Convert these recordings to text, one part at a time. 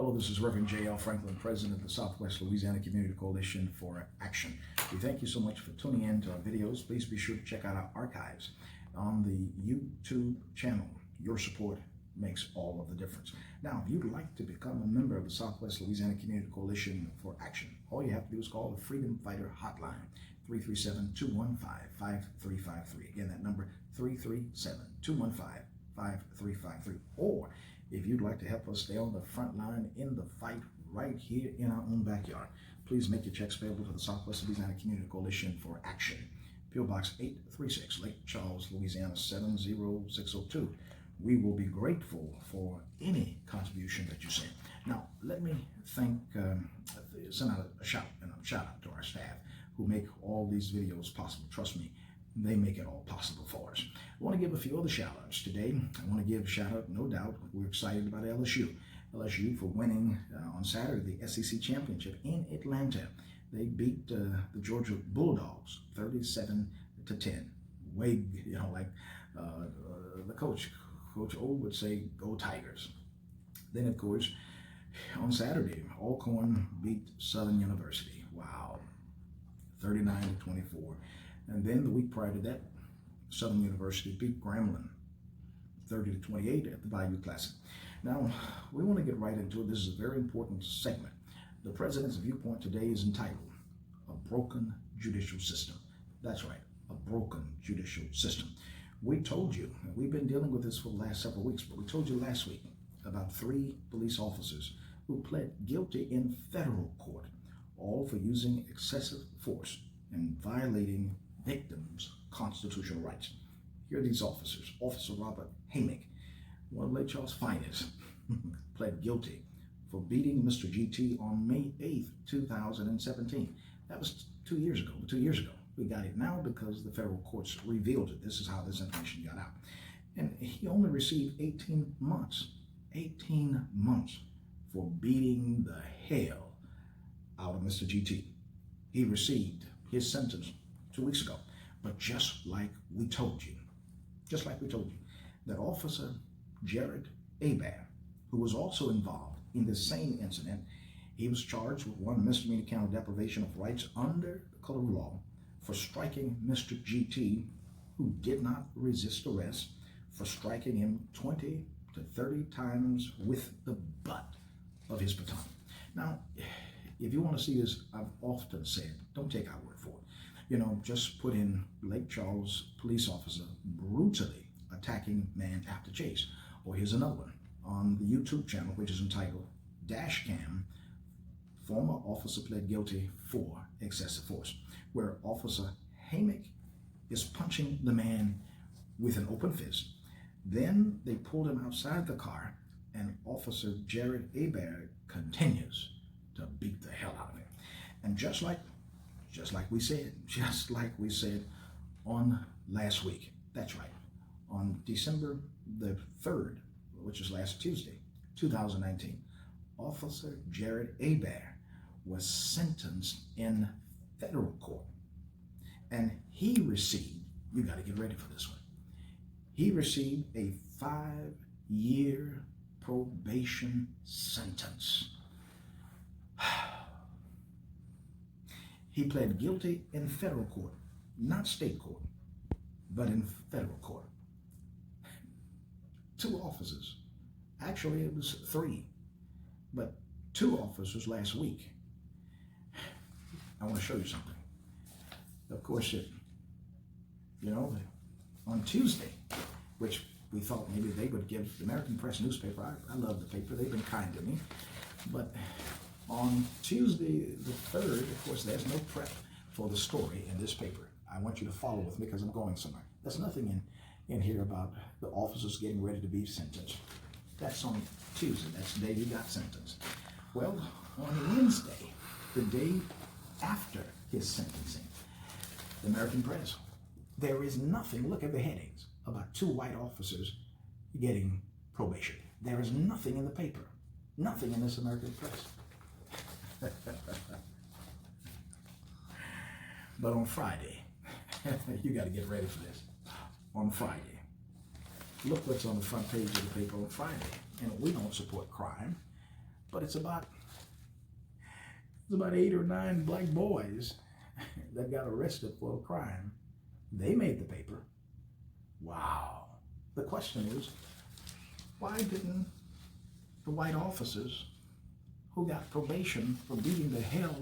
Hello, this is Reverend J.L. Franklin, President of the Southwest Louisiana Community Coalition for Action. We thank you so much for tuning in to our videos. Please be sure to check out our archives on the YouTube channel. Your support makes all of the difference. Now, if you'd like to become a member of the Southwest Louisiana Community Coalition for Action, all you have to do is call the Freedom Fighter Hotline, 337-215-5353. Again, that number, 337-215-5353. Or if you'd like to help us stay on the front line in the fight right here in our own backyard, please make your checks payable to the Southwest Louisiana Community Coalition for Action. P.O. Box 836, Lake Charles, Louisiana 70602. We will be grateful for any contribution that you send. Now, let me send out a shout out to our staff who make all these videos possible. Trust me, they make it all possible for us. I want to give a few other shout outs today. I want to give a shout out, no doubt, we're excited about LSU for winning on Saturday the SEC Championship in Atlanta. They beat the Georgia Bulldogs 37-10. Way, like the Coach O would say, go Tigers. Then, of course, on Saturday, Alcorn beat Southern University. Wow, 39-24. And then the week prior to that, Southern University beat Grambling 30-28 at the Bayou Classic. Now, we want to get right into it. This is a very important segment. The President's Viewpoint today is entitled, A Broken Judicial System. That's right, a broken judicial system. We told you, and we've been dealing with this for the last several weeks, but we told you last week about 3 police officers who pled guilty in federal court, all for using excessive force and violating victims' constitutional rights. Here are these officers. Officer Robert Hamick, one of Lake Charles' finest, pled guilty for beating Mr. GT on May 8th, 2017. That was 2 years ago. 2 years ago. We got it now because the federal courts revealed it. This is how this information got out. And he only received 18 months. 18 months for beating the hell out of Mr. GT. He received his sentence 2 weeks ago. But just like we told you, that Officer Jared Hebert, who was also involved in the same incident, he was charged with 1 misdemeanor count of deprivation of rights under the color of law for striking Mr. GT, who did not resist arrest, for striking him 20 to 30 times with the butt of his baton. Now, if you want to see this, I've often said, don't take our word for it. Just put in Lake Charles police officer brutally attacking man after chase. Or here's another one on the YouTube channel, which is entitled Dash Cam, former officer pled guilty for excessive force, where Officer Hamick is punching the man with an open fist. Then they pulled him outside the car, and Officer Jared Hebert continues to beat the hell out of him. And just like we said on last week, that's right, on December the 3rd, which is last Tuesday, 2019, Officer Jared Hebert was sentenced in federal court. And he received, you got to get ready for this one, he received a 5-year probation sentence. He pled guilty in federal court, not state court, but in federal court. 2 officers, actually it was 3, but 2 officers last week. I want to show you something. Of course, on Tuesday, which we thought maybe they would give the American Press newspaper, I love the paper, they've been kind to me, but on Tuesday the 3rd, of course, there's no prep for the story in this paper. I want you to follow with me because I'm going somewhere. There's nothing in here about the officers getting ready to be sentenced. That's on Tuesday. That's the day he got sentenced. Well, on Wednesday, the day after his sentencing, the American Press, there is nothing, look at the headings, about 2 white officers getting probation. There is nothing in the paper, nothing in this American Press. But on Friday, you got to get ready for this. On Friday, look what's on the front page of the paper on Friday. And we don't support crime. but it's about 8 or 9 black boys that got arrested for a crime. They made the paper. Wow. The question is, why didn't the white officers who got probation for beating the hell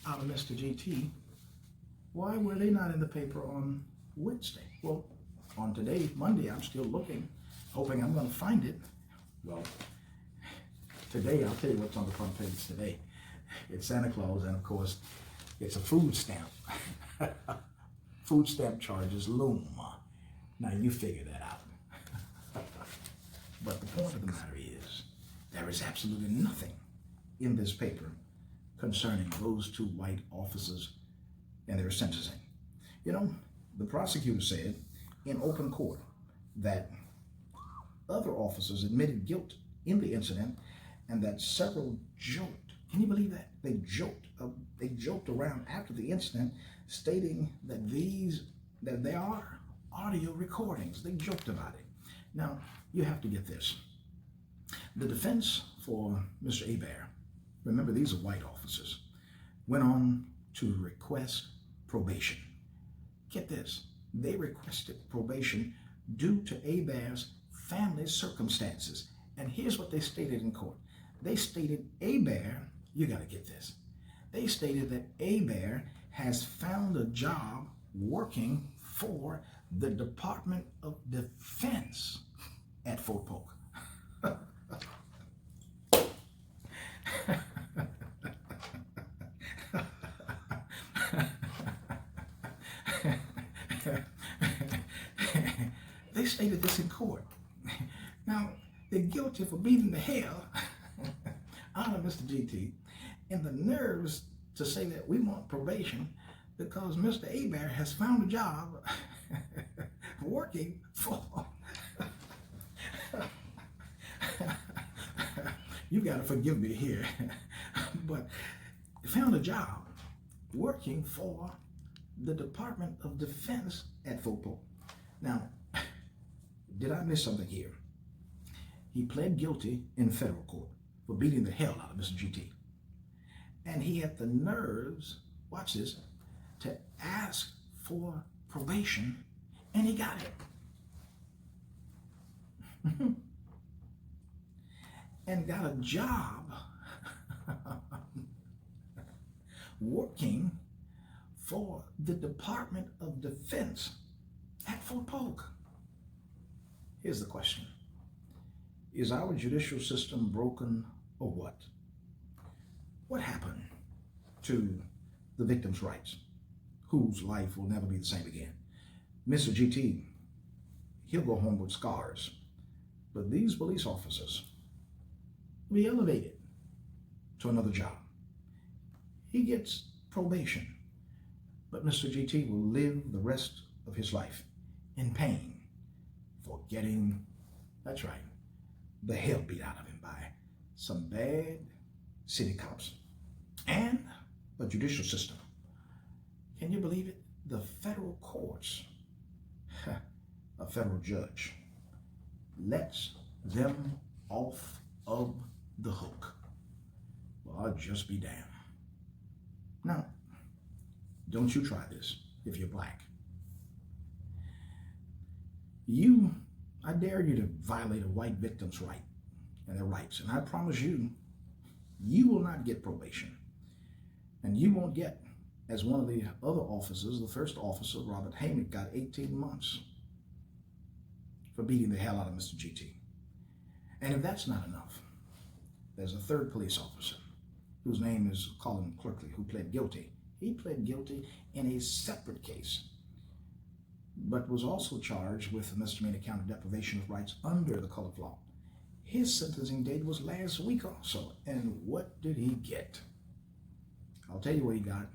out of Mr. GT, why were they not in the paper on Wednesday? Well, on today, Monday, I'm still looking, hoping I'm going to find it. Well, today, I'll tell you what's on the front page today. It's Santa Claus, and of course, it's a food stamp. Food stamp charges loom. Now, you figure that out. But the point of the matter is, there is absolutely nothing in this paper concerning those 2 white officers and their sentencing. You know, the prosecutor said in open court that other officers admitted guilt in the incident and that several joked. Can you believe that? They joked around after the incident, stating that there are audio recordings. They joked about it. Now, you have to get this. The defense for Mr. Hebert, remember these are white officers, went on to request probation. Get this. They requested probation due to Hebert's family circumstances. And here's what they stated in court. They stated Hebert, you got to get this. They stated that Hebert has found a job working for the Department of Defense at Fort Polk. They stated this in court. Now, they're guilty for beating the hell out of Mr. GT, and the nerves to say that we want probation because Mr. Hebert has found a job working for... You got to forgive me here, but found a job working for the Department of Defense at Fort Polk. Now, did I miss something here? He pled guilty in federal court for beating the hell out of Mr. GT. And he had the nerves, watch this, to ask for probation, and he got it. And got a job working for the Department of Defense at Fort Polk. Here's the question. Is our judicial system broken or what? What happened to the victims' rights, whose life will never be the same again? Mr. GT, he'll go home with scars, but these police officers will be elevated to another job. He gets probation, but Mr. GT will live the rest of his life in pain for getting, that's right, the hell beat out of him by some bad city cops and a judicial system. Can you believe it? The federal courts, a federal judge, lets them off of the hook. Well, I'll just be damned. Now, don't you try this if you're black. I dare you to violate a white victim's right and their rights. And I promise you, you will not get probation. And you won't get, as one of the other officers, the first officer, Robert Hamick, got 18 months for beating the hell out of Mr. GT. And if that's not enough, there's a third police officer whose name is Colin Clerkley, who pled guilty. He pled guilty in a separate case, but was also charged with a misdemeanor count of deprivation of rights under the color of law. His sentencing date was last week also. And what did he get? I'll tell you what he got.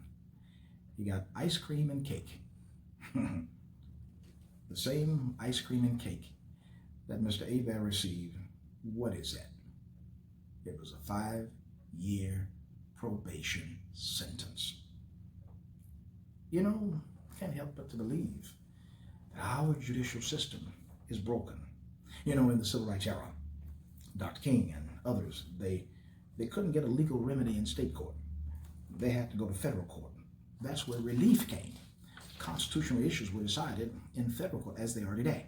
He got ice cream and cake. The same ice cream and cake that Mr. Hebert received. What is that? It was a 5-year probation sentence. You know, can't help but to believe that our judicial system is broken. You know, in the civil rights era, Dr. King and others, they They couldn't get a legal remedy in state court. They had to go to federal court. That's where relief came. Constitutional issues were decided in federal court, as they are today.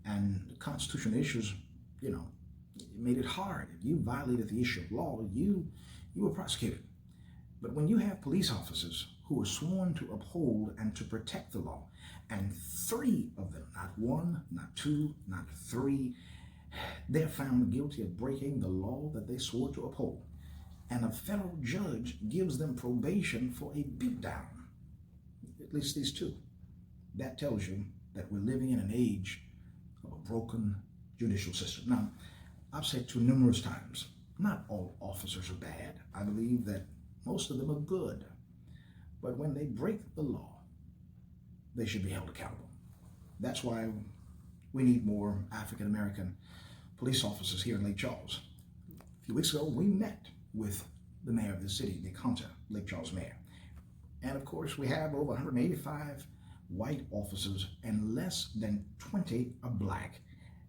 And constitutional issues, made it hard. If you violated the issue of law, you were prosecuted. But when you have police officers who are sworn to uphold and to protect the law, and 3 of them, not 1, not 2, not 3, they're found guilty of breaking the law that they swore to uphold, and a federal judge gives them probation for a beatdown, at least these 2. That tells you that we're living in an age of a broken judicial system. Now, I've said to numerous times, not all officers are bad. I believe that most of them are good. But when they break the law, they should be held accountable. That's why we need more African-American police officers here in Lake Charles. A few weeks ago, we met with the mayor of the city, Nick Hunter, Lake Charles mayor. And of course, we have over 185 white officers and less than 20 are black.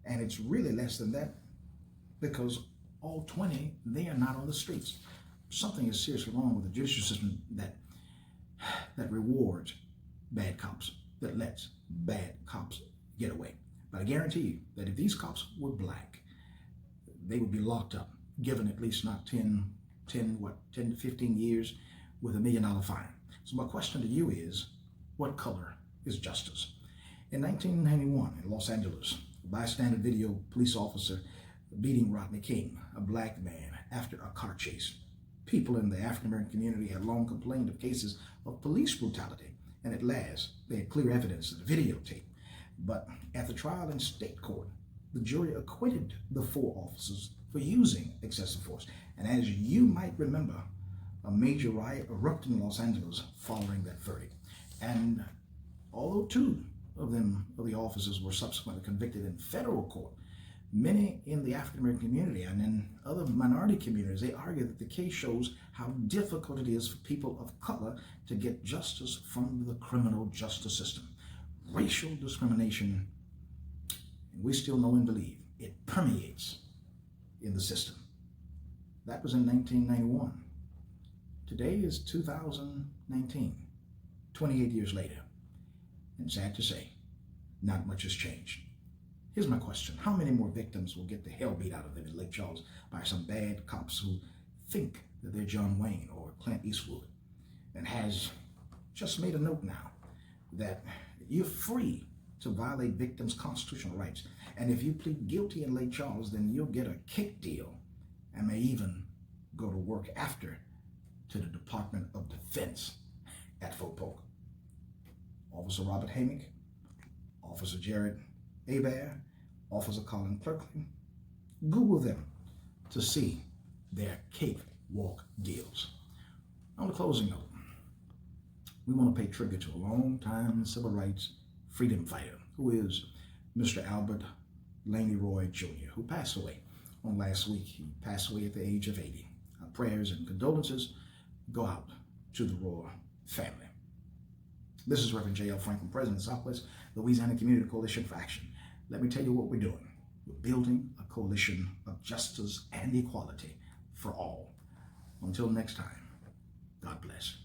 And it's really less than that because all 20, they are not on the streets. Something is seriously wrong with the judicial system that rewards bad cops, that lets bad cops get away. But I guarantee you that if these cops were black, they would be locked up, given at least not 10 to 15 years with $1 million fine. So my question to you is, what color is justice? In 1991 in Los Angeles, a bystander video police officer beating Rodney King, a black man, after a car chase. People in the African-American community had long complained of cases of police brutality, and at last they had clear evidence of the videotape. But at the trial in state court, the jury acquitted the 4 officers for using excessive force. And as you might remember, a major riot erupted in Los Angeles following that verdict. And although 2 of the officers were subsequently convicted in federal court, many in the African-American community and in other minority communities, they argue that the case shows how difficult it is for people of color to get justice from the criminal justice system. Racial discrimination, and we still know and believe, it permeates in the system. That was in 1991. Today is 2019, 28 years later. And sad to say, not much has changed. Here's my question. How many more victims will get the hell beat out of them in Lake Charles by some bad cops who think that they're John Wayne or Clint Eastwood, and has just made a note now that you're free to violate victims' constitutional rights. And if you plead guilty in Lake Charles, then you'll get a kick deal and may even go to work after to the Department of Defense at Fort Polk. Officer Robert Hamick, Officer Jared Hebert, Officer Colin Clerkley, Google them to see their cakewalk deals. On the closing note, we want to pay tribute to a long-time civil rights freedom fighter, who is Mr. Albert Laney Roy Jr., who passed away on last week. He passed away at the age of 80. Our prayers and condolences go out to the Roy family. This is Reverend J.L. Franklin, President of Southwest Louisiana Community Coalition for Action. Let me tell you what we're doing. We're building a coalition of justice and equality for all. Until next time, God bless.